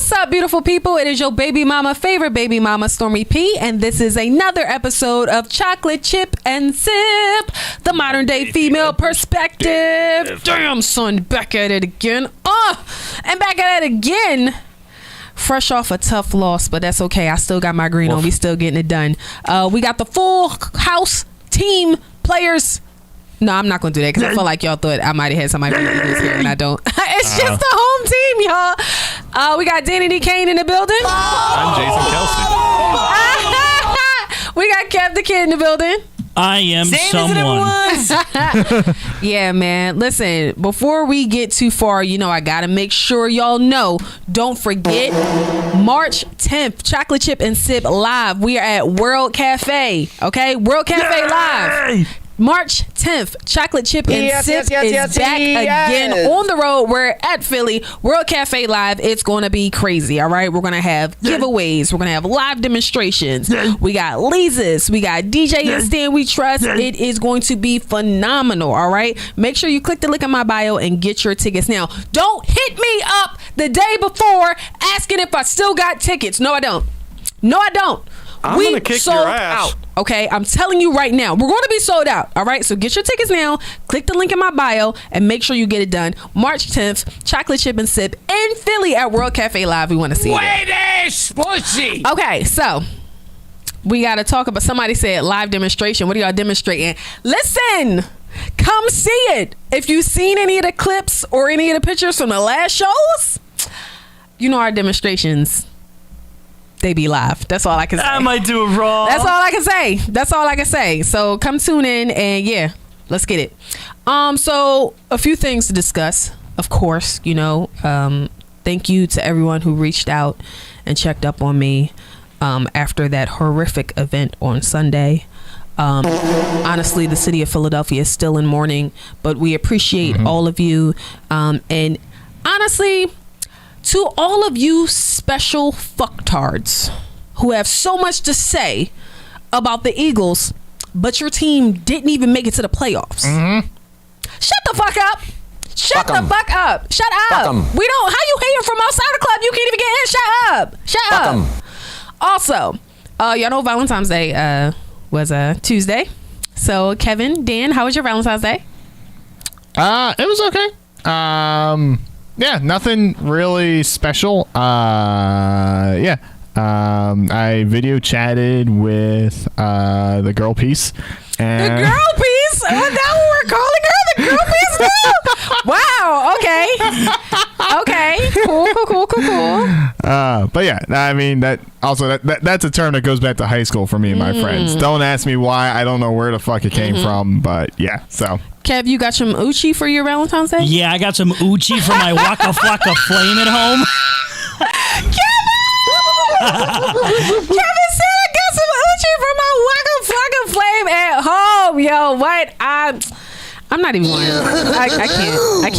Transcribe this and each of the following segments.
What's up, beautiful people? It is your baby mama, favorite baby mama, Stormy P, and this is another episode of Chocolate Chip and Sip, the modern day female perspective. Damn, son, back at it again. And back at it again. Fresh off a tough loss, but that's okay. I still got my green on. We still getting it done. We got the full house team players. No, I'm not going to do that because I feel like y'all thought I might have had somebody from the Eagles here, and I don't. It's just the home team, y'all. We got Danny D. Kane in the building. I'm Jason Kelsey. We got Kev the Kid in the building. I am someone. Yeah, man. Listen, before we get too far, I got to make sure y'all know. Don't forget, March 10th, Chocolate Chip and Sip Live. We are at World Cafe. Okay? World Cafe Live. March 10th, Chocolate Chip and Sip is back again on the road. We're at Philly, World Cafe Live. It's going to be crazy, all right? We're going to have giveaways. We're going to have live demonstrations. We got Leezus. We got DJ and Stan We Trust. It is going to be phenomenal, all right? Make sure you click the link in my bio and get your tickets now. Don't hit me up the day before asking if I still got tickets. No, I don't. I'm going to kick your ass. Out. Okay, I'm telling you right now, we're going to be sold out. All right, so get your tickets now. Click the link in my bio and make sure you get it done. March 10th, Chocolate Chip and Sip in Philly at World Cafe Live. We want to see it. Okay, so we got to talk about. Somebody said live demonstration. What are y'all demonstrating? Listen, come see it. If you've seen any of the clips or any of the pictures from the last shows, our demonstrations. They be live. That's all I can say. I might do it wrong. That's all I can say. So come tune in and yeah, let's get it. So a few things to discuss. Of course, thank you to everyone who reached out and checked up on me after that horrific event on Sunday. Honestly, the city of Philadelphia is still in mourning, but we appreciate all of you. And honestly, to all of you special fucktards who have so much to say about the Eagles, but your team didn't even make it to the playoffs. Shut the fuck up. Shut the fuck up. Shut up. We don't. How you hating from outside the club? You can't even get in. Shut up. Shut up. Also, y'all know Valentine's Day was Tuesday. So Kevin, Dan, how was your Valentine's Day? It was okay. Yeah, nothing really special. I video chatted with the girl piece. And the girl piece? Is that what we're calling her? The girl piece now? Wow. Okay. Cool. But yeah, I mean that's a term that goes back to high school for me and my friends. Don't ask me why. I don't know where the fuck it came from, but yeah. So. Kev, you got some Uchi for your Valentine's Day? Yeah, I got some Uchi for my Waka Flocka Flame at home. Kevin said I got some Uchi for my Waka Flocka Flame at home. Yo, what? I'm not even lying. I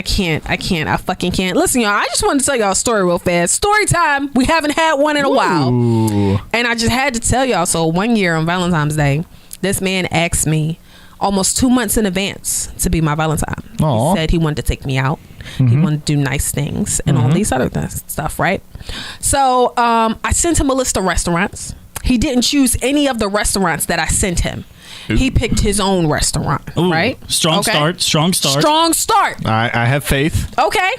can't. I fucking can't. Listen, y'all, I just wanted to tell y'all a story real fast. Story time. We haven't had one in a while. And I just had to tell y'all. So one year on Valentine's Day, this man asked me almost 2 months in advance to be my Valentine. Aww. He said he wanted to take me out. He wanted to do nice things and all these other stuff, right? So I sent him a list of restaurants. He didn't choose any of the restaurants that I sent him. He picked his own restaurant, right? Strong start. I have faith. Okay.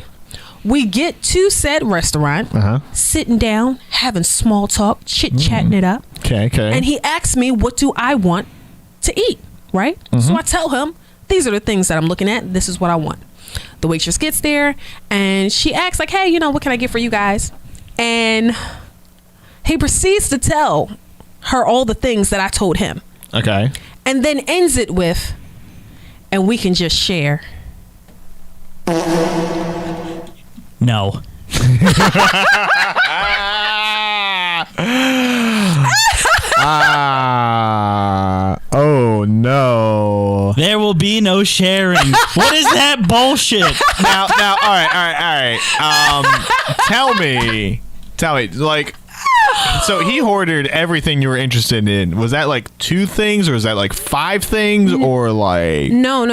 We get to said restaurant, sitting down, having small talk, chit-chatting it up. Okay. And he asked me, what do I want to eat? Right? So I tell him, these are the things that I'm looking at. This is what I want. The waitress gets there and she asks like, hey, what can I get for you guys? And he proceeds to tell her all the things that I told him. Okay. And then ends it with, and we can just share. No. Oh no. There will be no sharing. What is that bullshit? Now, all right. Tell me, like, so he ordered everything you were interested in. Was that like 2 things, or was that like 5 things, or like? No.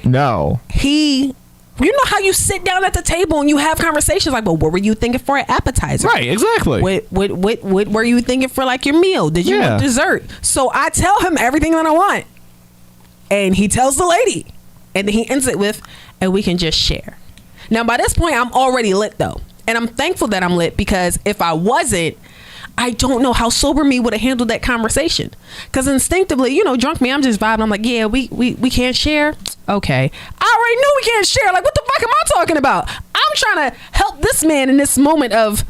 No. He You know how you sit down at the table and you have conversations like, well, what were you thinking for an appetizer? Right, exactly. What were you thinking for like your meal? Did you want dessert? So I tell him everything that I want. And he tells the lady. And then he ends it with, and we can just share. Now, by this point, I'm already lit though. And I'm thankful that I'm lit, because if I wasn't, I don't know how sober me would have handled that conversation. Because instinctively, drunk me, I'm just vibing. I'm like, yeah, we can't share. Okay. I already knew we can't share. Like, what the fuck am I talking about? I'm trying to help this man in this moment of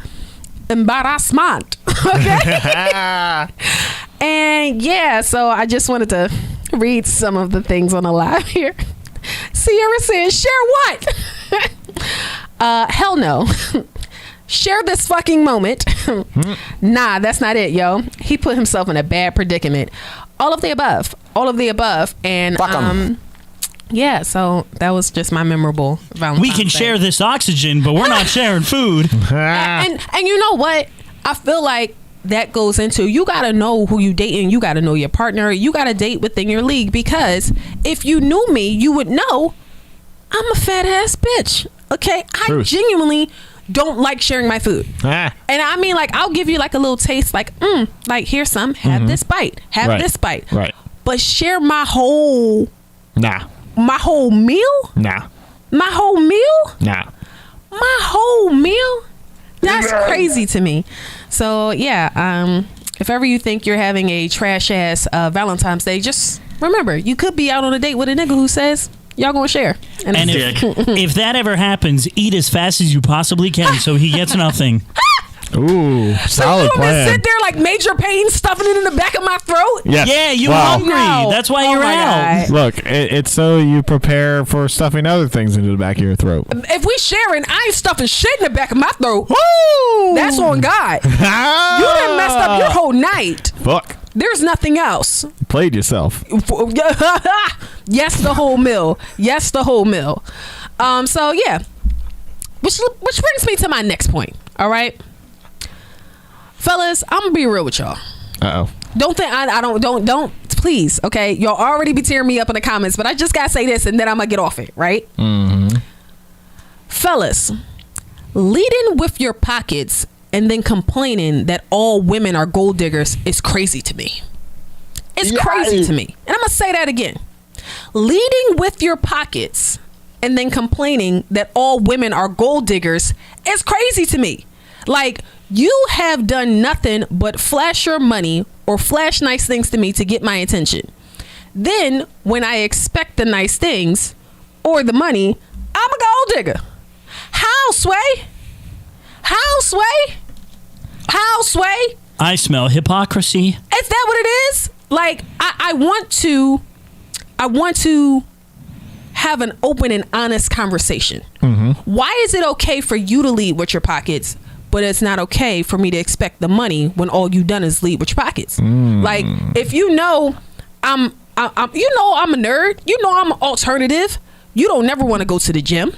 embarrassment. Okay. And yeah, so I just wanted to read some of the things on the live here. Sierra says, share what? Hell no. Share this fucking moment. Nah, that's not it, yo. He put himself in a bad predicament. All of the above. And yeah, so that was just my memorable Valentine's We can Day. share this oxygen, but we're not sharing food. and you know what? I feel like that goes into, you got to know who you dating. You got to know your partner. You got to date within your league, because if you knew me, you would know I'm a fat ass bitch. Okay. I genuinely don't like sharing my food. And I mean, like, I'll give you like a little taste, like, like, here's some, have this bite, this bite. Right. But share my whole Nah. My whole meal? Nah. My whole meal? Nah. My whole meal? That's crazy to me. So yeah, if ever you think you're having a trash ass Valentine's Day, just remember, you could be out on a date with a nigga who says y'all gonna share. And if that ever happens, eat as fast as you possibly can so he gets nothing. Ooh, solid plan. Sit there like Major Payne stuffing it in the back of my throat. Yes. Yeah, you hungry. No. That's why you're my out. God. Look, it's so you prepare for stuffing other things into the back of your throat. If we sharing, I ain't stuffing shit in the back of my throat. Woo! That's on God. You done messed up your whole night. Fuck. There's nothing else. Played yourself. Yes, the whole meal. Yes, the whole meal. So yeah, which brings me to my next point. All right, fellas, I'm gonna be real with y'all. Uh-oh. Don't think I don't please. Okay, y'all already be tearing me up in the comments, but I just gotta say this and then I'm gonna get off it. Right, fellas, leading with your pockets and then complaining that all women are gold diggers is crazy to me. It's crazy to me. And I'm going to say that again. Leading with your pockets and then complaining that all women are gold diggers is crazy to me. Like, you have done nothing but flash your money or flash nice things to me to get my attention. Then, when I expect the nice things or the money, I'm a gold digger. How, Sway? How, Sway? How, Sway? I smell hypocrisy. Is that what it is? Like, I want to have an open and honest conversation. Why is it okay for you to lead with your pockets, but it's not okay for me to expect the money when all you done is lead with your pockets? Like, if you know I'm a nerd, you know I'm an alternative. You don't never want to go to the gym.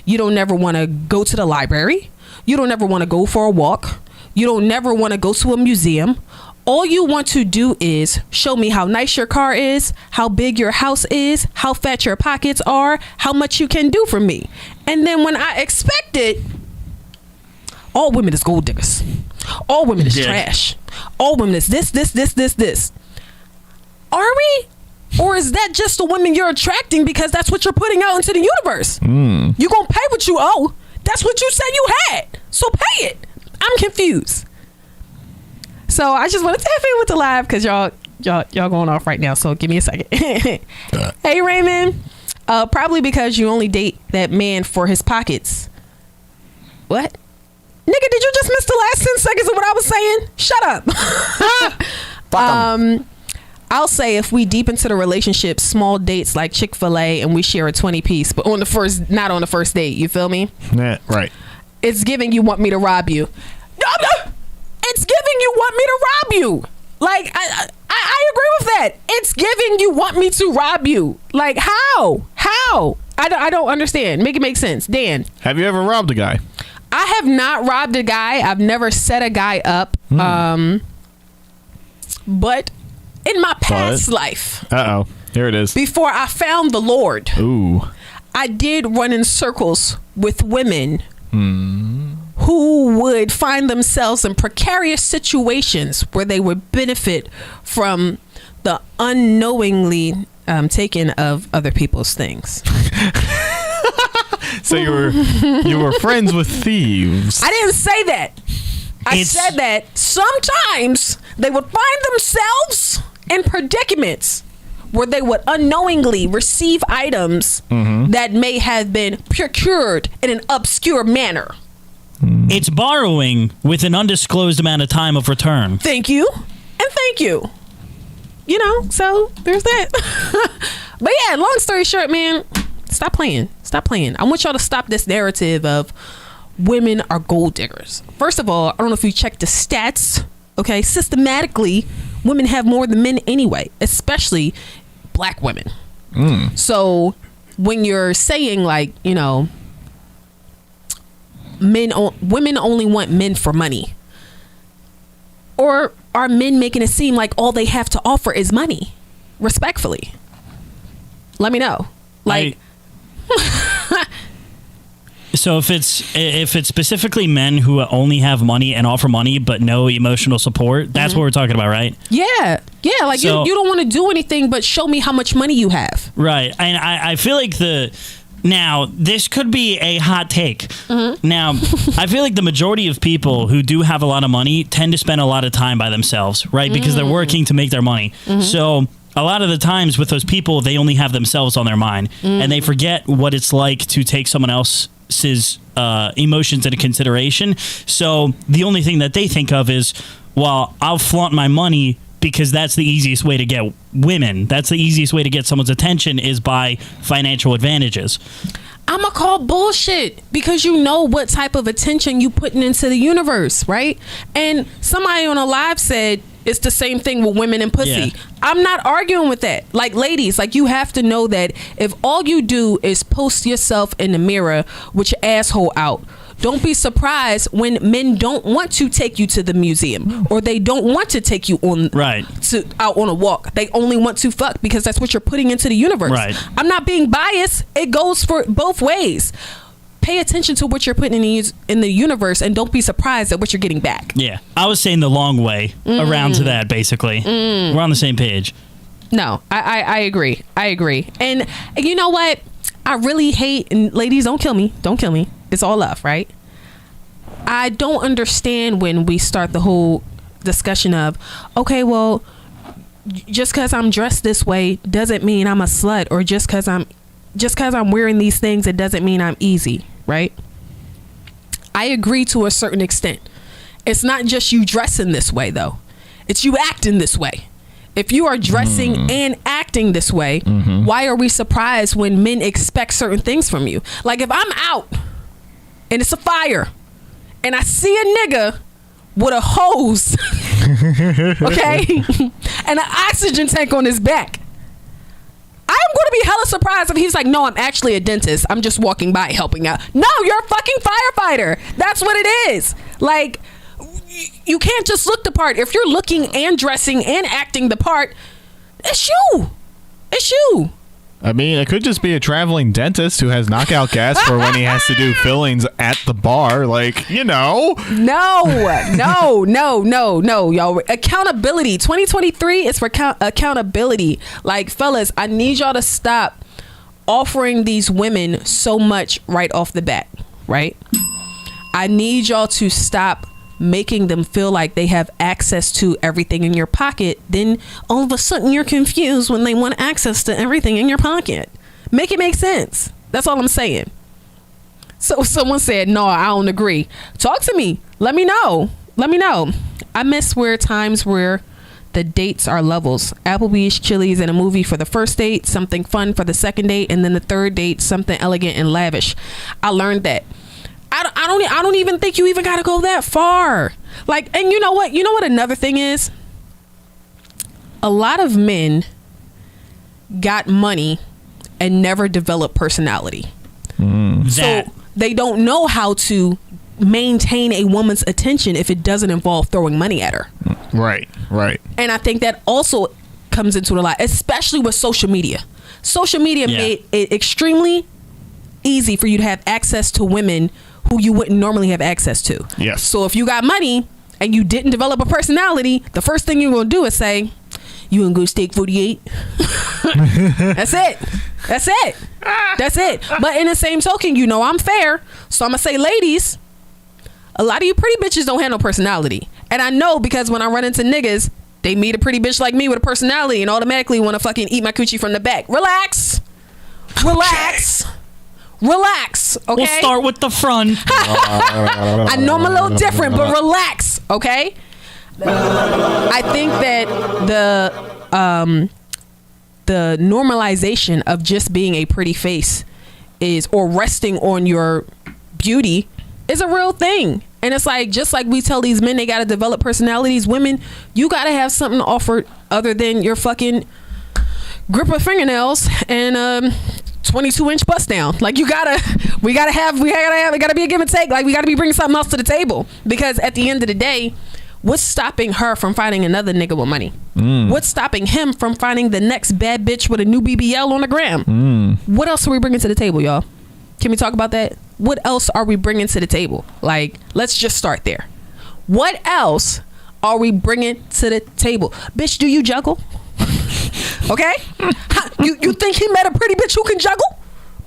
You don't never want to go to the library. You don't ever want to go for a walk. You don't never want to go to a museum. All you want to do is show me how nice your car is, how big your house is, how fat your pockets are, how much you can do for me. And then when I expect it, all women is gold diggers. All women is trash. All women is this. Are we? Or is that just the women you're attracting because that's what you're putting out into the universe? You gonna pay what you owe. That's what you said you had. So pay it. I'm confused. So I just want to tap in with the live because y'all going off right now. So give me a second. Hey Raymond, probably because you only date that man for his pockets. What? Nigga, did you just miss the last 10 seconds of what I was saying? Shut up. I'll say if we deep into the relationship, small dates like Chick-fil A and we share a 20 piece, but not on the first date. You feel me? Yeah, right. It's giving you want me to rob you. It's giving you want me to rob you. Like, I agree with that. It's giving you want me to rob you. Like, how? I don't understand. Make it make sense. Dan. Have you ever robbed a guy? I have not robbed a guy. I've never set a guy up. But in my past life. Uh-oh. Here it is. Before I found the Lord. Ooh. I did run in circles with women who would find themselves in precarious situations where they would benefit from the unknowingly taking of other people's things. So you were friends with thieves. I didn't say that. I said that sometimes they would find themselves in predicaments where they would unknowingly receive items that may have been procured in an obscure manner. It's borrowing with an undisclosed amount of time of return. Thank you. And thank you. You know, so there's that. But yeah, long story short, man, stop playing. Stop playing. I want y'all to stop this narrative of women are gold diggers. First of all, I don't know if you checked the stats. Okay, systematically, women have more than men anyway, especially black women. So when you're saying like, you know, women only want men for money, or are men making it seem like all they have to offer is money? Respectfully, let me know. Like, so if it's specifically men who only have money and offer money but no emotional support, that's what we're talking about, right? Yeah. Like, so, you don't want to do anything but show me how much money you have. Right. And I feel like now, this could be a hot take. Now, I feel like the majority of people who do have a lot of money tend to spend a lot of time by themselves, right? Because they're working to make their money. So a lot of the times with those people, they only have themselves on their mind. And they forget what it's like to take someone else's emotions into consideration. So the only thing that they think of is, well, I'll flaunt my money because that's the easiest way to get women. That's the easiest way to get someone's attention is by financial advantages. I'm gonna call bullshit because you know what type of attention you putting into the universe, right? And somebody on a live said it's the same thing with women and pussy. Yeah. I'm not arguing with that. Like, ladies, like, you have to know that if all you do is post yourself in the mirror with your asshole out, don't be surprised when men don't want to take you to the museum or they don't want to take you on out on a walk. They only want to fuck because that's what you're putting into the universe. Right. I'm not being biased. It goes for both ways. Pay attention to what you're putting in the universe and don't be surprised at what you're getting back. Yeah. I was saying the long way around to that, basically. We're on the same page. No, I agree. I agree. And you know what? I really hate, and ladies, don't kill me. Don't kill me. It's all love, right? I don't understand when we start the whole discussion of, okay, well, just because I'm dressed this way doesn't mean I'm a slut, or just because I'm wearing these things, it doesn't mean I'm easy, right? I agree to a certain extent. It's not just you dressing this way, though. It's you acting this way. If you are dressing and acting this way, why are we surprised when men expect certain things from you? Like, if I'm out and it's a fire and I see a nigga with a hose, okay, and an oxygen tank on his back, I'm going to be hella surprised if he's like, no, I'm actually a dentist. I'm just walking by helping out. No, you're a fucking firefighter. That's what it is. Like, you can't just look the part. If you're looking and dressing and acting the part, it's you. It's you. I mean, it could just be a traveling dentist who has knockout gas for when he has to do fillings at the bar. Like, you know. No, y'all. Accountability. 2023 is for accountability. Like, fellas, I need y'all to stop offering these women so much right off the bat, right? I need y'all to stop making them feel like they have access to everything in your pocket. Then all of a sudden you're confused when they want access to everything in your pocket. Make it make sense. That's all I'm saying. So someone said, no, I don't agree. Talk to me. Let me know. I miss times where the dates are levels. Applebee's, Chili's, and a movie for the first date, something fun for the second date, and then the third date, something elegant and lavish. I learned that. I don't even think you even got to go that far. Like, and you know what? You know what another thing is? A lot of men got money and never developed personality. So they don't know how to maintain a woman's attention if it doesn't involve throwing money at her. Right. And I think that also comes into a lot, especially with social media. Social media made it extremely easy for you to have access to women who you wouldn't normally have access to. Yes. So if you got money and you didn't develop a personality, the first thing you're going to do is say, you gonna go steak 48? That's it. That's it. That's it. But in the same token, you know I'm fair. So I'm going to say, ladies, a lot of you pretty bitches don't have no personality. And I know because when I run into niggas, they meet a pretty bitch like me with a personality and automatically want to fucking eat my coochie from the back. Relax. Relax. Relax. Okay? We'll start with the front. I know I'm a little different, but relax. Okay? I think that the normalization of just being a pretty face is, or resting on your beauty, is a real thing. And it's like, just like we tell these men they got to develop personalities, women, you got to have something to offer other than your fucking grip of fingernails and 22-inch bust down. Like, it gotta be a give and take. Like, we gotta be bringing something else to the table, because at the end of the day, what's stopping her from finding another nigga with money? What's stopping him from finding the next bad bitch with a new BBL on the gram? What else are we bringing to the table, y'all? Can we talk about that? What else are we bringing to the table? Like, let's just start there. What else are we bringing to the table? Bitch, do you juggle? Okay? You think he met a pretty bitch who can juggle?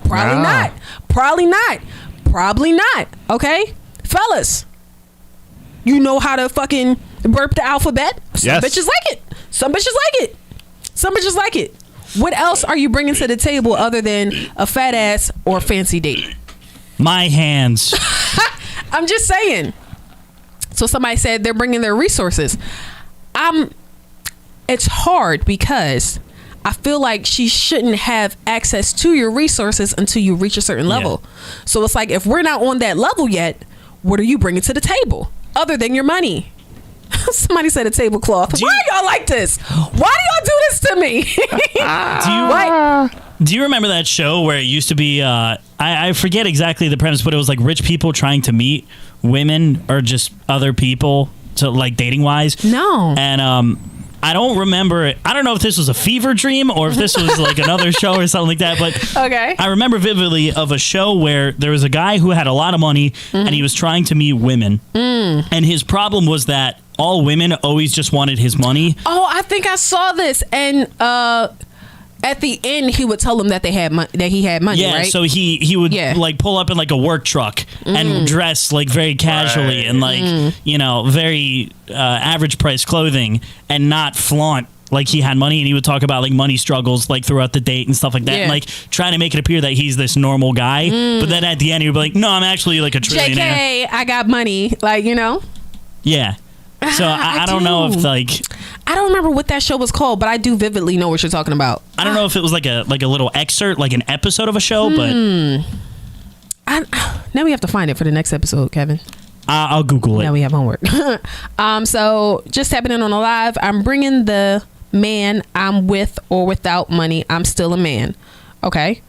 Probably not. Probably not. Probably not. Okay? Fellas, you know how to fucking burp the alphabet? Some bitches like it. Some bitches like it. Some bitches like it. What else are you bringing to the table other than a fat ass or fancy date? My hands. I'm just saying. So somebody said they're bringing their resources. It's hard because I feel like she shouldn't have access to your resources until you reach a certain level. So it's like, if we're not on that level yet, what are you bringing to the table other than your money? Somebody said a tablecloth. Why y'all like this? Why do y'all do this to me? Do you remember that show where it used to be, I forget exactly the premise, but it was like rich people trying to meet women or just other people, to like dating wise? No. And I don't remember it. I don't know if this was a fever dream or if this was like another show or something like that, but okay. I remember vividly of a show where there was a guy who had a lot of money and he was trying to meet women. And his problem was that all women always just wanted his money. Oh, I think I saw this. And at the end, he would tell them that they had that he had money. Yeah, right? so he would like pull up in like a work truck and dress like very casually and like you know, very average price clothing and not flaunt like he had money. And he would talk about like money struggles like throughout the date and stuff like that, and like trying to make it appear that he's this normal guy. But then at the end, he would be like, "No, I'm actually like a trillionaire. JK, I got money." Like, you know. Yeah. So I don't know if like, I don't remember what that show was called, but I do vividly know what you're talking about. I don't know if it was like a little excerpt, like an episode of a show, but now we have to find it for the next episode, Kevin. I'll Google it. Now we have homework. So just happening on a live, I'm bringing the man I'm with or without money. I'm still a man. Okay.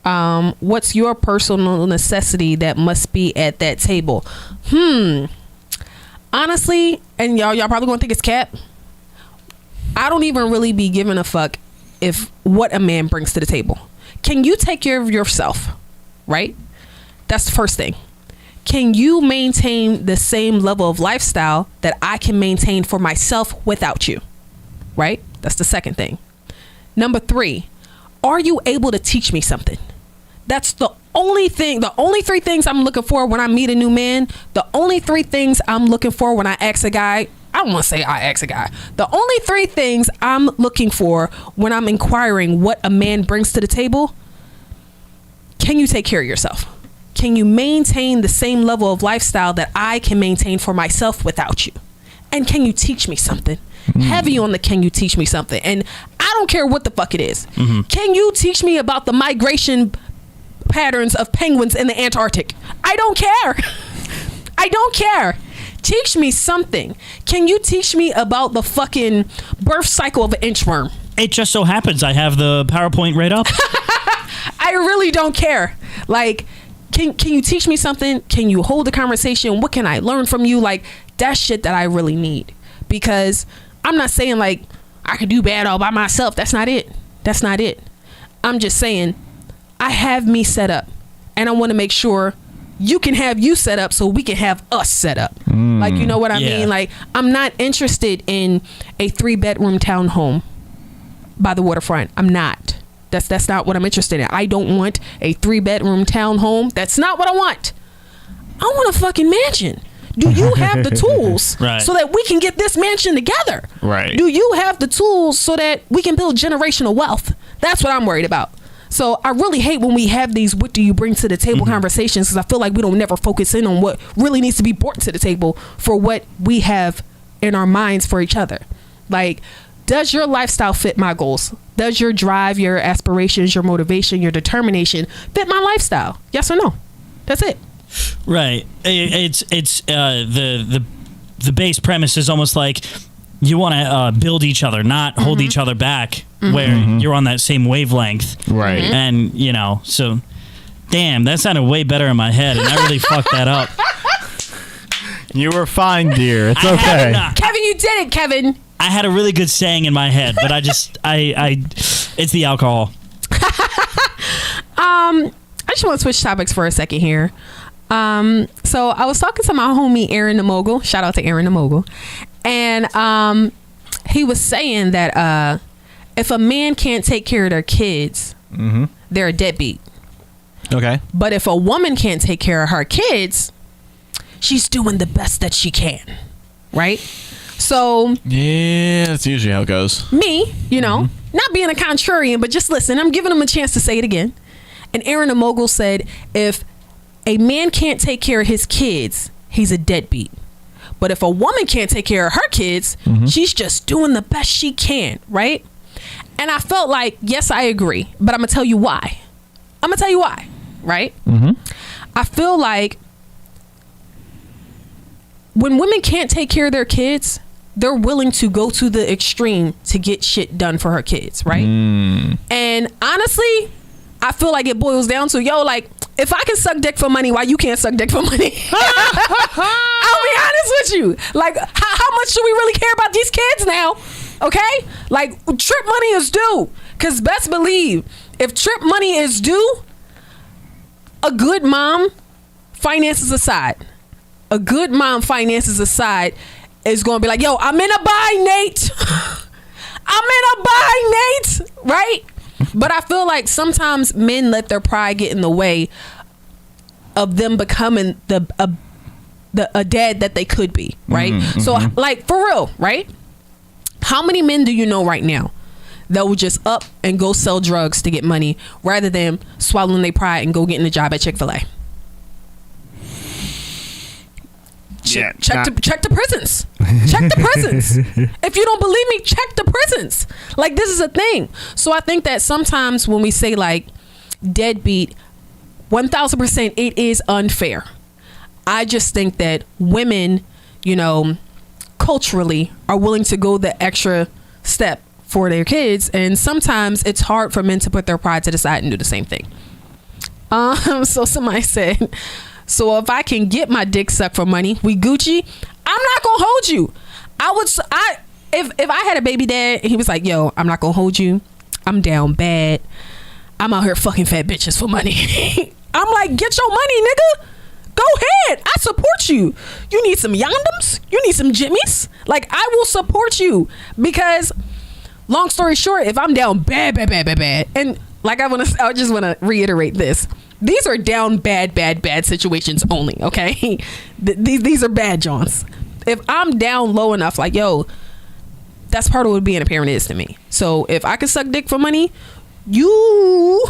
What's your personal necessity that must be at that table? Honestly, and y'all probably gonna think it's cap. I don't even really be giving a fuck if what a man brings to the table. Can you take care of yourself? Right? That's the first thing. Can you maintain the same level of lifestyle that I can maintain for myself without you? Right? That's the second thing. Number 3, are you able to teach me something? That's the only thing, the only 3 things I'm looking for when I meet a new man. The only 3 things I'm looking for when I ask a guy. I don't want to say I ask a guy. The only 3 things I'm looking for when I'm inquiring what a man brings to the table. Can you take care of yourself? Can you maintain the same level of lifestyle that I can maintain for myself without you? And can you teach me something? Heavy on the can you teach me something? And I don't care what the fuck it is. Can you teach me about the migration patterns of penguins in the Antarctic? I don't care. I don't care. Teach me something. Can you teach me about the fucking birth cycle of an inchworm? It just so happens I have the PowerPoint right up. I really don't care. Like, can you teach me something? Can you hold a conversation? What can I learn from you? Like, that's shit that I really need. Because I'm not saying like I could do bad all by myself. That's not it. That's not it. I'm just saying I have me set up and I want to make sure you can have you set up so we can have us set up. Like, you know what I mean? Like, I'm not interested in a 3-bedroom townhome by the waterfront. I'm not. That's not what I'm interested in. I don't want a 3-bedroom townhome. That's not what I want. I want a fucking mansion. Do you have the tools so that we can get this mansion together? Right. Do you have the tools so that we can build generational wealth? That's what I'm worried about. So I really hate when we have these what do you bring to the table conversations, because I feel like we don't never focus in on what really needs to be brought to the table for what we have in our minds for each other. Like, does your lifestyle fit my goals? Does your drive, your aspirations, your motivation, your determination fit my lifestyle? Yes or no? That's it. Right. It's the base premise is almost like you want to build each other, not hold each other back, where you're on that same wavelength. Right. And, you know, so, damn, that sounded way better in my head, and I really fucked that up. You were fine, dear. It's okay. Kevin, you did it, Kevin. I had a really good saying in my head, but it's the alcohol. I just want to switch topics for a second here. So I was talking to my homie Aaron the Mogul. Shout out to Aaron the Mogul. And he was saying that if a man can't take care of their kids, they're a deadbeat. Okay. But if a woman can't take care of her kids, she's doing the best that she can. Right? So yeah, that's usually how it goes. Me, you know, not being a contrarian, but just listen, I'm giving him a chance to say it again. And Aaron the Mogul said, if a man can't take care of his kids, he's a deadbeat. But if a woman can't take care of her kids, she's just doing the best she can, right? And I felt like, yes, I agree, but I'm gonna tell you why. Right? I feel like when women can't take care of their kids, they're willing to go to the extreme to get shit done for her kids, right? And honestly, I feel like it boils down to, yo, like, if I can suck dick for money, why you can't suck dick for money? I'll be honest with you. Like, how much do we really care about these kids now? Okay? Like, trip money is due. Because best believe, if trip money is due, a good mom, finances aside, is going to be like, yo, I'm in a buy, Nate. Right? But I feel like sometimes men let their pride get in the way of them becoming a dad that they could be, right? So, like, for real, right? How many men do you know right now that will just up and go sell drugs to get money rather than swallowing their pride and go getting a job at Chick-fil A? Yeah, check the prisons. Check the prisons. If you don't believe me, check the prisons. Like, this is a thing. So I think that sometimes when we say like deadbeat, 1000% it is unfair. I just think that women, you know, culturally are willing to go the extra step for their kids, and sometimes it's hard for men to put their pride to the side and do the same thing. So somebody said, so if I can get my dick sucked for money, we Gucci. I'm not gonna hold you. If I had a baby dad and he was like, yo, I'm not gonna hold you, I'm down bad, I'm out here fucking fat bitches for money. I'm like, get your money, nigga. Go ahead. I support you. You need some Yondoms? You need some Jimmies? Like, I will support you, because long story short, if I'm down bad, and like I just want to reiterate this. These are down bad situations only, okay? These are bad Johns. If I'm down low enough, like, yo, that's part of what being a parent is to me. So if I can suck dick for money, you,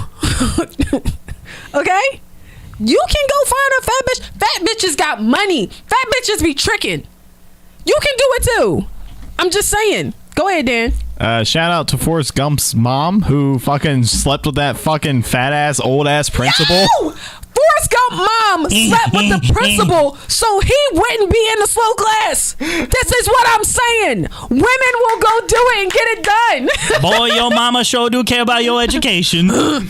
okay? You can go find a fat bitch. Fat bitches got money. Fat bitches be tricking. You can do it too. I'm just saying. Go ahead, Dan. Shout out to Forrest Gump's mom, who fucking slept with that fucking fat ass, old ass principal. Yo! Forrest Gump mom slept with the principal so he wouldn't be in the slow class. This is what I'm saying. Women will go do it and get it done. Boy, your mama sure do care about your education. Oh,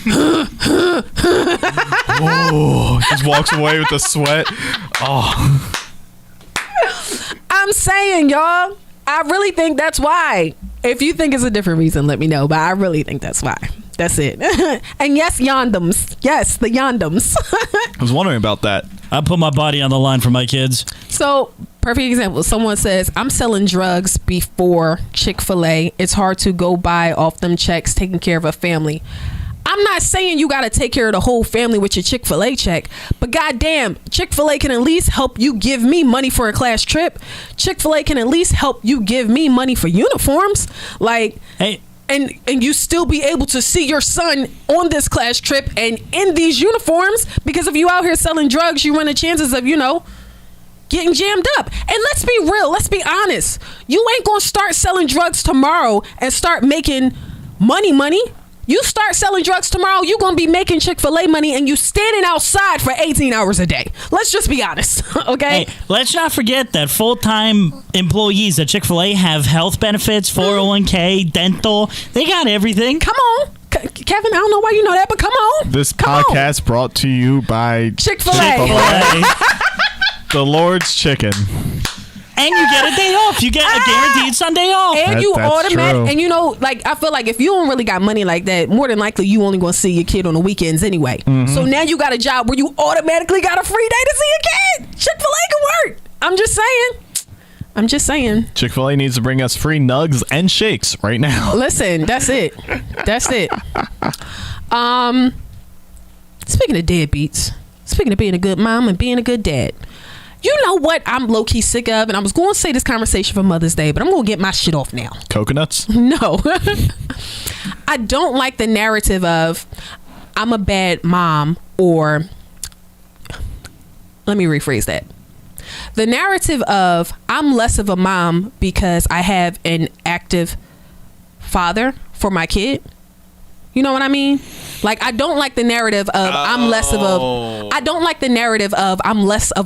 just walks away with the sweat. Oh. I'm saying, y'all, I really think that's why. If you think it's a different reason, let me know. But I really think that's why. That's it. And yes, yondems. Yes, the yondems. I was wondering about that. I put my body on the line for my kids. So, perfect example. Someone says, I'm selling drugs before Chick-fil A. It's hard to go by off them checks, taking care of a family. I'm not saying you got to take care of the whole family with your Chick-fil-A check, but goddamn, Chick-fil-A can at least help you give me money for a class trip. Chick-fil-A can at least help you give me money for uniforms. Like, hey, and you still be able to see your son on this class trip and in these uniforms, because if you out here selling drugs, you run the chances of, getting jammed up. And let's be real. Let's be honest. You ain't going to start selling drugs tomorrow and start making money. You start selling drugs tomorrow, you're going to be making Chick-fil-A money, and you standing outside for 18 hours a day. Let's just be honest, okay? Hey, let's not forget that full-time employees at Chick-fil-A have health benefits, 401k, dental. They got everything. Come on. Kevin, I don't know why you know that, but come on. This Come podcast brought to you by Chick-fil-A. Chick-fil-A. The Lord's Chicken. And you get a day off. You get a guaranteed Sunday off. And you That's automatic, true. and I feel like if you don't really got money like that, more than likely you only gonna see your kid on the weekends anyway. Mm-hmm. So now you got a job where you automatically got a free day to see your kid. Chick-fil-A can work. I'm just saying. Chick-fil-A needs to bring us free nugs and shakes right now. Listen, that's it. Speaking of deadbeats, speaking of being a good mom and being a good dad, you know what I'm low-key sick of? And I was going to say this conversation for Mother's Day, but I'm going to get my shit off now. Coconuts? No. I don't like the narrative of I'm a bad mom, or let me rephrase that. The narrative of I'm less of a mom because I have an active father for my kid. You know what I mean? Like, I don't like the narrative of I'm less of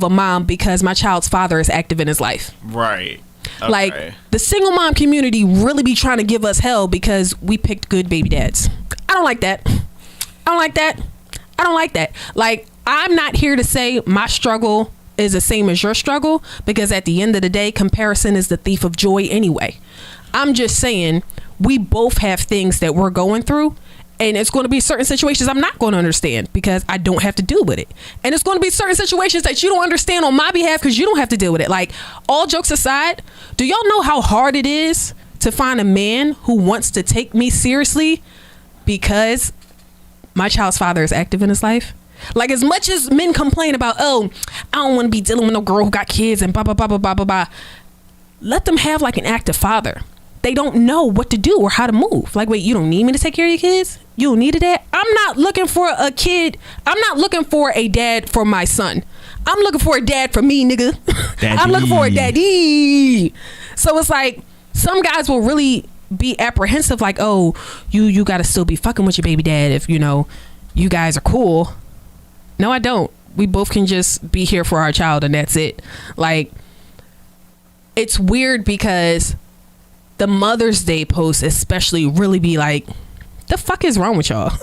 a mom because my child's father is active in his life. Right. Okay. Like, the single mom community really be trying to give us hell because we picked good baby dads. I don't like that. Like, I'm not here to say my struggle is the same as your struggle, because at the end of the day, comparison is the thief of joy anyway. I'm just saying we both have things that we're going through, and it's going to be certain situations I'm not going to understand because I don't have to deal with it. And it's going to be certain situations that you don't understand on my behalf because you don't have to deal with it. Like, all jokes aside, do y'all know how hard it is to find a man who wants to take me seriously because my child's father is active in his life? Like, as much as men complain about, oh, I don't want to be dealing with no girl who got kids and blah, blah, blah, blah, blah, blah, blah. Let them have like an active father. They don't know what to do or how to move. Like, wait, you don't need me to take care of your kids? You don't need a dad? I'm not looking for a kid. I'm not looking for a dad for my son. I'm looking for a dad for me, nigga. I'm looking for a daddy. So it's like, some guys will really be apprehensive, like, oh, you got to still be fucking with your baby dad if, you guys are cool. No, I don't. We both can just be here for our child and that's it. Like, it's weird because the Mother's Day posts especially really be like, the fuck is wrong with y'all?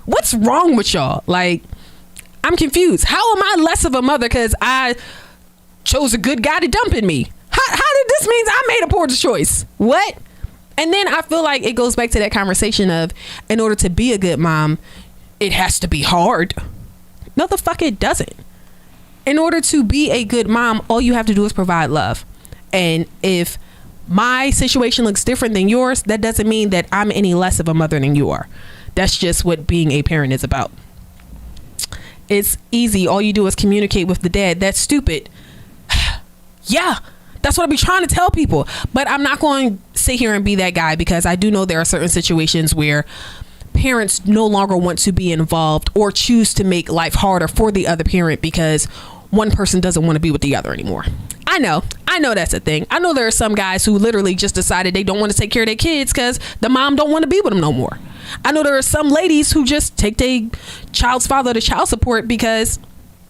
What's wrong with y'all? Like, I'm confused. How am I less of a mother because I chose a good guy to dump in me? How did this mean I made a poor choice? What? And then I feel like it goes back to that conversation of, in order to be a good mom, it has to be hard. No, the fuck it doesn't. In order to be a good mom, all you have to do is provide love. And if my situation looks different than yours, that doesn't mean that I'm any less of a mother than you are. That's just what being a parent is about. It's easy. All you do is communicate with the dad. That's stupid. Yeah, that's what I be trying to tell people. But I'm not going to sit here and be that guy, because I do know there are certain situations where parents no longer want to be involved or choose to make life harder for the other parent because one person doesn't want to be with the other anymore. I know that's a thing. I know there are some guys who literally just decided they don't want to take care of their kids because the mom don't want to be with them no more. I know there are some ladies who just take their child's father to child support because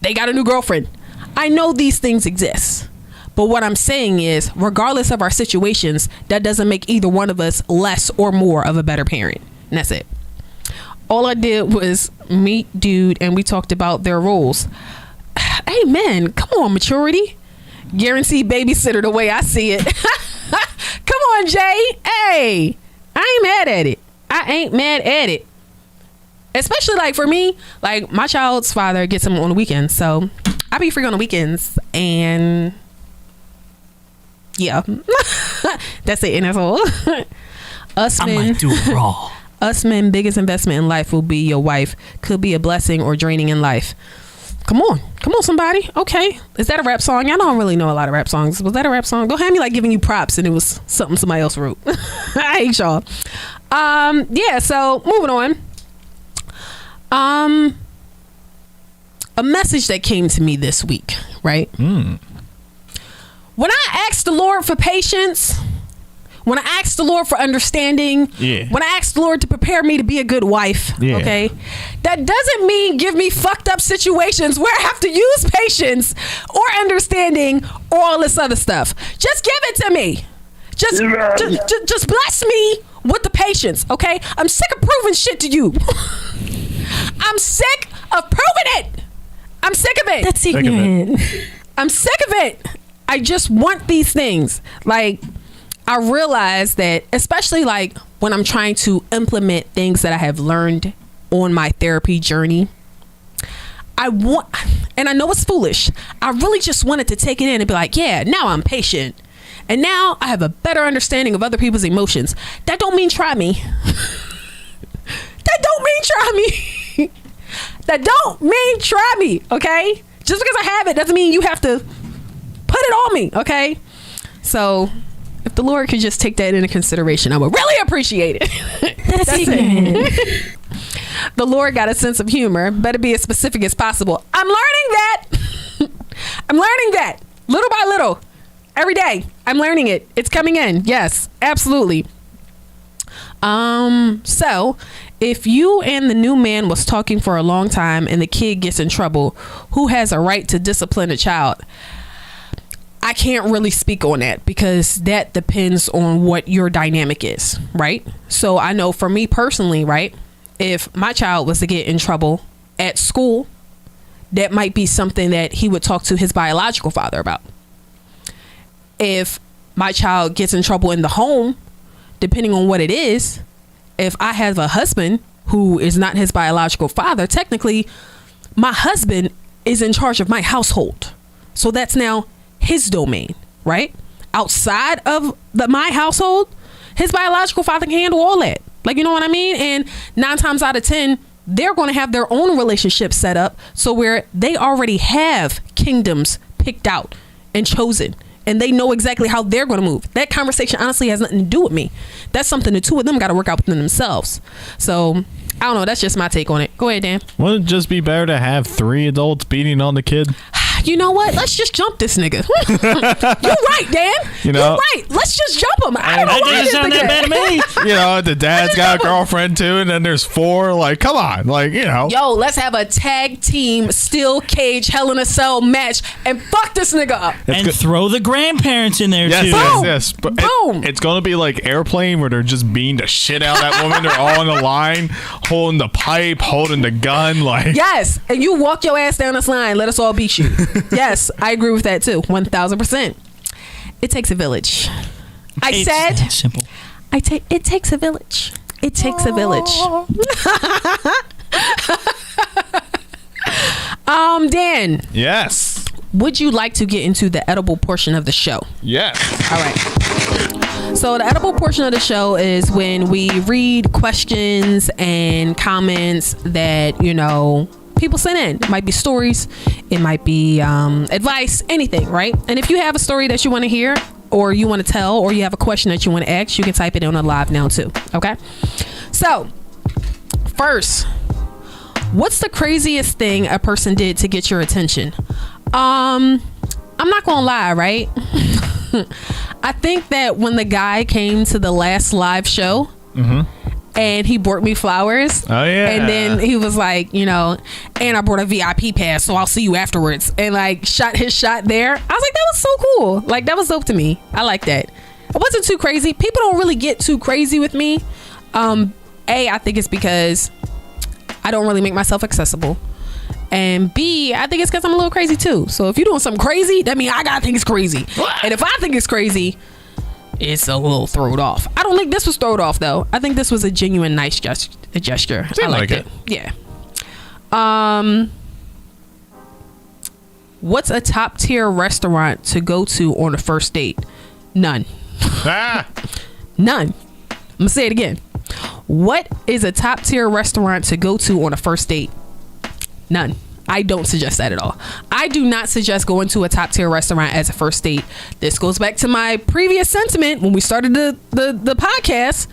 they got a new girlfriend. I know these things exist. But what I'm saying is, regardless of our situations, that doesn't make either one of us less or more of a better parent. And that's it. All I did was meet dude and we talked about their roles. Hey man, come on, maturity. Guaranteed babysitter the way I see it. Come on, Jay. Hey, I ain't mad at it. Especially like for me, like my child's father gets him on the weekends, so I be free on the weekends, and yeah, that's it. And that's all. Us I men, might do it raw. us men, biggest investment in life will be your wife. Could be a blessing or draining in life. Come on, somebody. Okay, is that a rap song? I don't really know a lot of rap songs. Was that a rap song? Don't have me like giving you props and it was something somebody else wrote. I hate y'all. Yeah. So moving on. A message that came to me this week, right? When I asked the Lord for patience, when I asked the Lord for understanding, when I asked the Lord to prepare me to be a good wife, okay, that doesn't mean give me fucked up situations where I have to use patience or understanding or all this other stuff. Just give it to me. Just bless me with the patience, okay? I'm sick of proving shit to you. I'm sick of proving it. I'm sick of it. That's ignorant. I'm sick of it. I just want these things. Like, I realize that, especially like when I'm trying to implement things that I have learned on my therapy journey, and I know it's foolish, I really just wanted to take it in and be like, yeah, now I'm patient. And now I have a better understanding of other people's emotions. That don't mean try me. That don't mean try me. That don't mean try me, okay? Just because I have it doesn't mean you have to put it on me, okay? So if the Lord could just take that into consideration, I would really appreciate it. That's it. The Lord got a sense of humor. Better be as specific as possible. I'm learning that. I'm learning that little by little. Every day. I'm learning it. It's coming in. Yes, absolutely. So if you and the new man was talking for a long time and the kid gets in trouble, who has a right to discipline a child? I can't really speak on that because that depends on what your dynamic is, right? So I know for me personally, right, if my child was to get in trouble at school, that might be something that he would talk to his biological father about. If my child gets in trouble in the home, depending on what it is, if I have a husband who is not his biological father, technically my husband is in charge of my household. So that's now his domain, right? Outside of my household, his biological father can handle all that. Like, you know what I mean? And 9 times out of 10, they're going to have their own relationship set up. So where they already have kingdoms picked out and chosen. And they know exactly how they're going to move. That conversation honestly has nothing to do with me. That's something the two of them got to work out within themselves. So I don't know. That's just my take on it. Go ahead, Dan. Wouldn't it just be better to have 3 adults beating on the kid? You know what? Let's just jump this nigga. You're right, Dan. You're right. Let's just jump him. I don't know why this sound nigga. that bad to me. You know, the dad's got a girlfriend too, and then there's 4. Like, come on. Like, you know. Yo, let's have a tag team steel cage Hell in a Cell match and fuck this nigga up. And throw the grandparents in there Yes, too. yes. But Boom. it's going to be like Airplane where they're just beating the shit out of that woman. They're all on the line, holding the pipe, holding the gun. Like, Yes, and you walk your ass down this line. Let us all beat you. Yes, I agree with that too. 1,000%. It takes a village. It's that simple. It takes a village. It takes a village. Dan. yes. Would you like to get into the edible portion of the show? Yes. All right. So the edible portion of the show is when we read questions and comments that, you know, people send in. It might be stories, it might be advice, anything, right? And if you have a story that you want to hear or you want to tell or you have a question that you want to ask, you can type it in on live now too. Okay. So first, what's the craziest thing a person did to get your attention? I'm not gonna lie, right? I think that when the guy came to the last live show and he brought me flowers, and then he was like, you know, and I brought a VIP pass, so I'll see you afterwards, and like shot his shot there. I was like, that was so cool. Like, that was dope to me. I like that. It wasn't too crazy. People don't really get too crazy with me. I think it's because I don't really make myself accessible. And B, I think it's because I'm a little crazy too. So if you're doing something crazy, that means I gotta think it's crazy. And if I think it's crazy, it's a little thrown off. I don't think this was thrown off though. I think this was a genuine nice gesture. I liked it. Yeah. What's a top tier restaurant to go to on a first date? None. None. I'm gonna say it again. What is a top tier restaurant to go to on a first date? None. I don't suggest that at all. I do not suggest going to a top tier restaurant as a first date. This goes back to my previous sentiment when we started the podcast.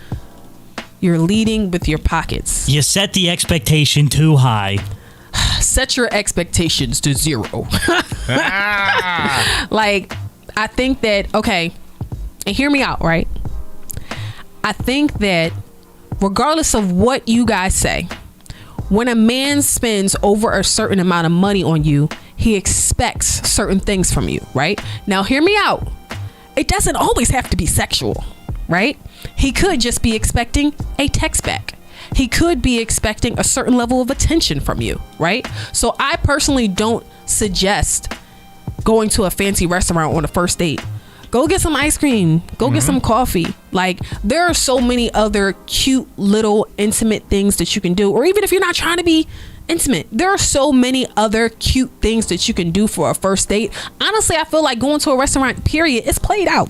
You're leading with your pockets. You set the expectation too high. Set your expectations to 0. Like, I think that, okay, and hear me out, right? I think that regardless of what you guys say, when a man spends over a certain amount of money on you, he expects certain things from you, right? Now, hear me out. It doesn't always have to be sexual, right? He could just be expecting a text back. He could be expecting a certain level of attention from you, right? So I personally don't suggest going to a fancy restaurant on a first date. Go get some ice cream. Go get some coffee. Like, there are so many other cute little intimate things that you can do. Or even if you're not trying to be intimate, there are so many other cute things that you can do for a first date. Honestly, I feel like going to a restaurant, period, it's played out.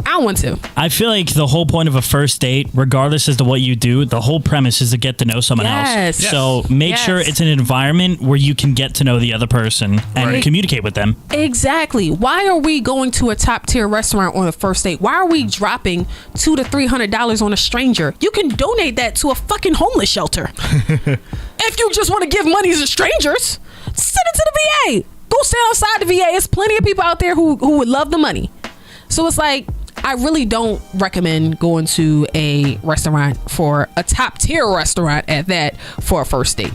I don't want to. I feel like the whole point of a first date, regardless as to what you do, the whole premise is to get to know someone else. So make sure it's an environment where you can get to know the other person and communicate with them. Exactly. Why are we going to a top tier restaurant on a first date? Why are we dropping $200 to $300 on a stranger? You can donate that to a fucking homeless shelter. If you just want to give money to strangers, send it to the VA. Go stand outside the VA. There's plenty of people out there who would love the money. So it's like, I really don't recommend going to a restaurant, for a top tier restaurant at that, for a first date.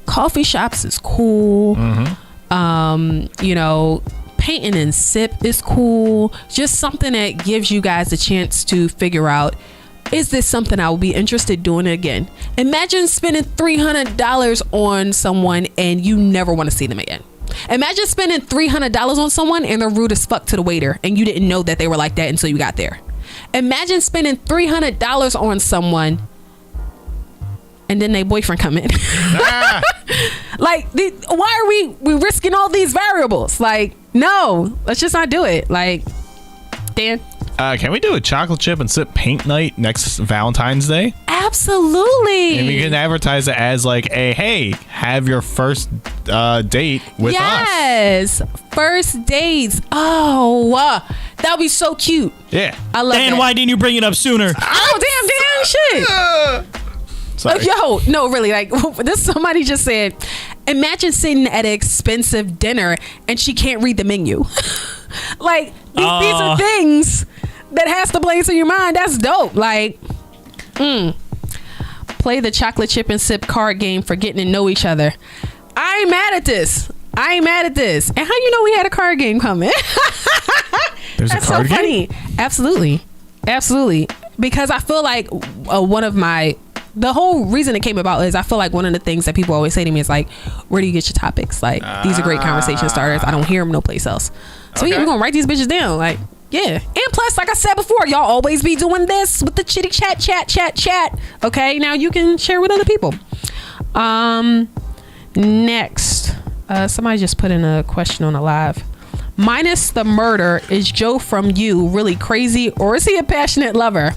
Coffee shops is cool. You know, paint and sip is cool. Just something that gives you guys a chance to figure out, is this something I will be interested in doing again? Imagine spending $300 on someone and you never want to see them again. Imagine spending $300 on someone and they're rude as fuck to the waiter and you didn't know that they were like that until you got there. Imagine spending $300 on someone and then their boyfriend come in. Like, why are we risking all these variables? Like, no, let's just not do it. Like, Dan? Can we do a chocolate chip and sip paint night next Valentine's Day? Absolutely. And we can advertise it as like a, hey, have your first date with us. Yes, first dates. Oh, that would be so cute. Yeah. I love Dan, that. why didn't you bring it up sooner? Oh, damn, shit. Sorry. Yo, no, really, like, this, somebody just said, imagine sitting at an expensive dinner and she can't read the menu. Like, these are things that has to place in your mind. That's dope. Like, play the chocolate chip and sip card game for getting to know each other. I ain't mad at this. And how you know we had a card game coming? There's That's a card so game? funny. Absolutely. Because I feel like the whole reason it came about is I feel like one of the things that people always say to me is like, where do you get your topics? Like, these are great conversation starters. I don't hear them no place else. So yeah, we're gonna write these bitches down. Like, yeah. And plus, like I said before, y'all always be doing this with the chitty chat. Okay, now you can share with other people. Next, somebody just put in a question on the live. Minus the murder, is Joe from You really crazy, or is he a passionate lover?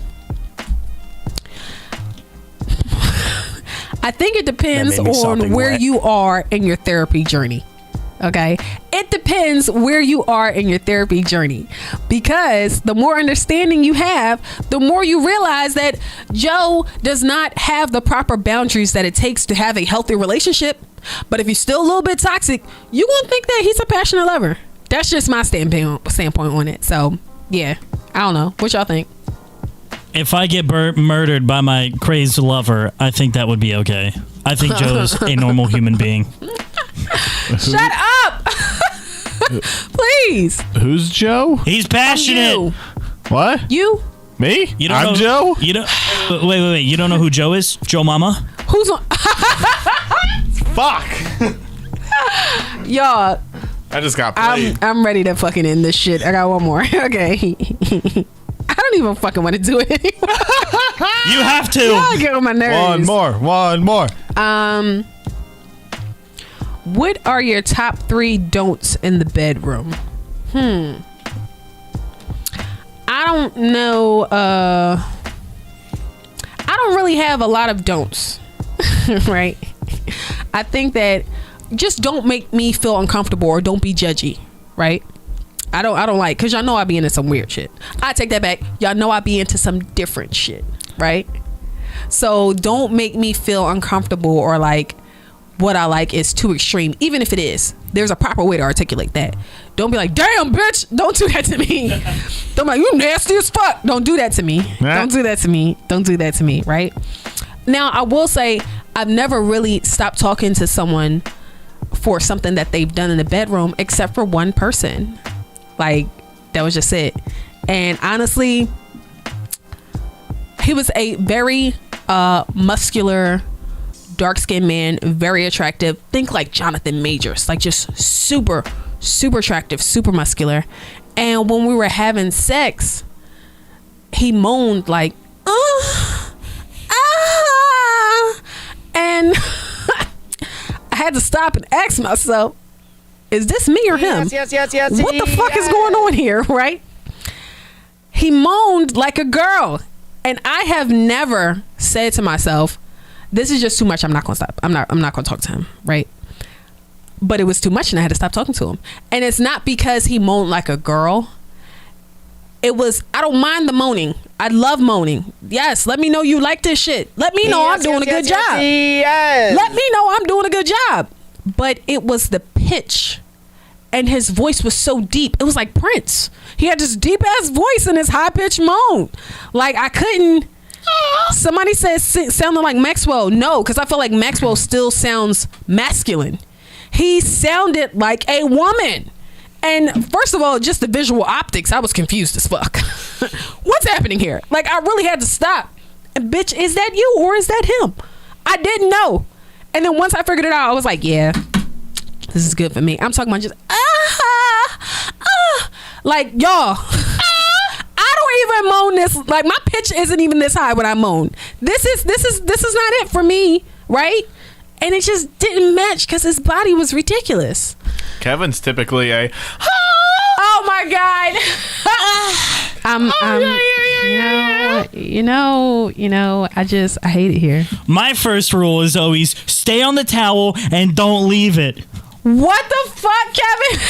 I think it depends on where you are in your therapy journey. Okay, it depends where you are in your therapy journey, because the more understanding you have, the more you realize that Joe does not have the proper boundaries that it takes to have a healthy relationship. But if you're still a little bit toxic, you won't think that he's a passionate lover. That's just my standpoint on it. So yeah, I don't know. What y'all think? If I get murdered by my crazed lover, I think that would be okay. I think Joe's a normal human being. Shut up! Please. Who's Joe? He's passionate. What? You? Me? You don't I'm know, Joe? You don't. Wait. You don't know who Joe is? Joe Mama? Who's on? Fuck. Y'all. I just got played. I'm ready to fucking end this shit. I got one more. Okay. I don't even fucking want to do it anymore. You have to. Y'all get on my nerves. One more. What are your top 3 don'ts in the bedroom? I don't know. I don't really have a lot of don'ts, right? I think that just don't make me feel uncomfortable or don't be judgy, right? I don't like, because y'all know I be into some weird shit. I take that back. Y'all know I be into some different shit, right? So don't make me feel uncomfortable or like what I like is too extreme, even if it is. There's a proper way to articulate that. Don't be like, damn, bitch. Don't do that to me. Don't be like, you nasty as fuck. Don't do that to me. Don't do that to me. Don't do that to me, right? Now, I will say I've never really stopped talking to someone for something that they've done in the bedroom, except for one person. Like, that was just it. And honestly, he was a very muscular, dark-skinned man, very attractive. Think like Jonathan Majors, like just super attractive, super muscular. And when we were having sex, he moaned like, and I had to stop and ask myself, is this me or him? Yes. What the fuck is going on here, right? He moaned like a girl. And I have never said to myself, this is just too much. I'm not going to stop. I'm not going to talk to him, right? But it was too much and I had to stop talking to him. And it's not because he moaned like a girl. It was, I don't mind the moaning. I love moaning. Yes, let me know you like this shit. Let me know I'm doing a good job. Yes. Let me know I'm doing a good job. But it was the pitch. And his voice was so deep. It was like Prince. He had this deep ass voice and this high pitched moan. Like I couldn't. Somebody said sounding like Maxwell. No, because I feel like Maxwell still sounds masculine. He sounded like a woman. And first of all, just the visual optics, I was confused as fuck. What's happening here? Like I really had to stop. And bitch, is that you or is that him? I didn't know. And then once I figured it out, I was like, yeah, this is good for me. I'm talking about just like y'all. I don't even moan this. Like my pitch isn't even this high when I moan. This is not it for me, right? And it just didn't match because his body was ridiculous. Kevin's typically a. Oh my god. I hate it here. My first rule is always stay on the towel and don't leave it. What the fuck, Kevin?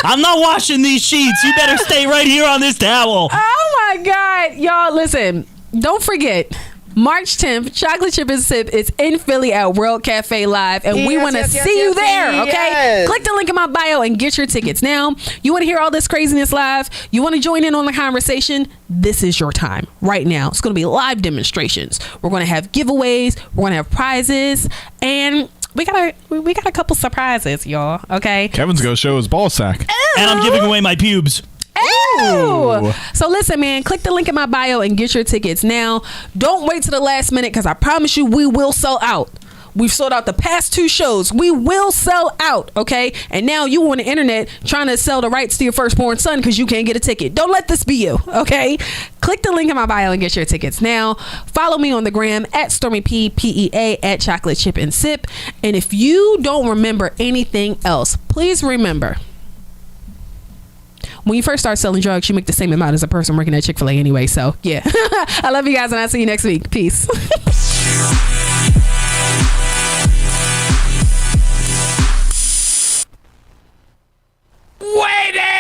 I'm not washing these sheets. You better stay right here on this towel. Oh my god. Y'all, listen. Don't forget. March 10th, Chocolate Chip and Sip is in Philly at World Cafe Live, and we want to see you there, okay? Yes. Click the link in my bio and get your tickets. Now, you want to hear all this craziness live? You want to join in on the conversation? This is your time right now. It's going to be live demonstrations. We're going to have giveaways. We're going to have prizes, and we got a couple surprises, y'all, okay? Kevin's gonna show his ball sack. And I'm giving away my pubes. Ooh. So listen, man, click the link in my bio and get your tickets now. Don't wait to the last minute because I promise you we will sell out. We've sold out the past 2 shows. We will sell out, okay? And now you on the internet trying to sell the rights to your firstborn son because you can't get a ticket. Don't let this be you, okay? Click the link in my bio and get your tickets now. Follow me on the gram at Stormy PEA at Chocolate Chip and Sip. And if you don't remember anything else, please remember, when you first start selling drugs, you make the same amount as a person working at Chick-fil-A anyway. So, yeah. I love you guys, and I'll see you next week. Peace.